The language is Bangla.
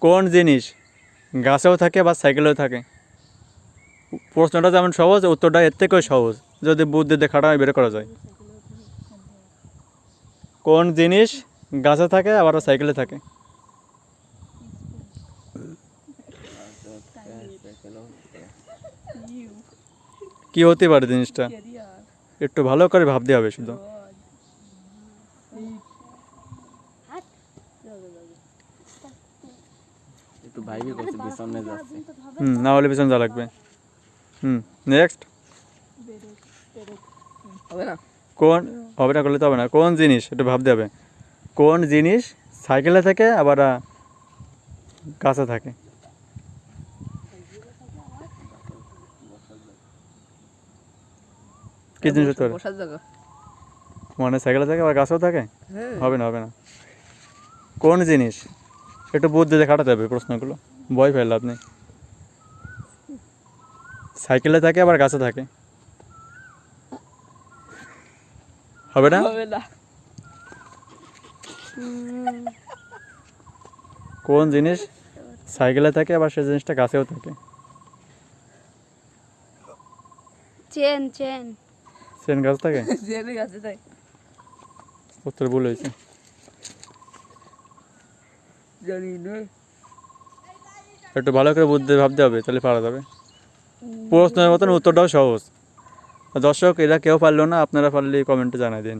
কোন জিনিস গাছেও থাকে বা সাইকেলেও থাকে? প্রশ্নটা যেমন সহজ, উত্তরটা এর থেকেও সহজ যদি বুদ্ধি দিয়ে খাটা বের করা যায়। কোন জিনিস গাছে থাকে আবার সাইকেলে থাকে? কি হতে পারে জিনিসটা? একটু ভালো করে ভাবতে হবে শুধু। একটু ভাইবি করছে পিছনে যাচ্ছে। না হলে পিছনে যা লাগবে। নেক্সট। হবে না? কোন হবে না করলে তো হবে না। কোন জিনিস একটু ভাবতে হবে। কোন জিনিস সাইকেলে থাকে আবার গাছে থাকে? কি জিনিস হতে পারে? বসার জায়গা। মানে সাইকেলে থাকে আবার গাছেও থাকে? হ্যাঁ। হবে না, হবে না। কোন জিনিস? একটু বুদ্ধি দিয়ে খাটাতে হবে প্রশ্নগুলো, ভয় পেয়ে লাভ নেই। সাইকেলে থাকে আবার গাছে থাকে, হবে না? হবে না। কোন জিনিস সাইকেলে থাকে আবার সেই জিনিসটা গাছেও থাকে? চেন চেন চেন গাছ থাকে? জেনে গেছে তাই। উত্তর ভুল হয়েছে। জানি না। একটু ভালো করে বুদ্ধি ভাবতে হবে, তাহলে পারা যাবে। প্রশ্নের মতন উত্তরটাও সহজ। দর্শক, এরা কেউ পারলো না, আপনারা পারলে কমেন্টে জানাই দিন।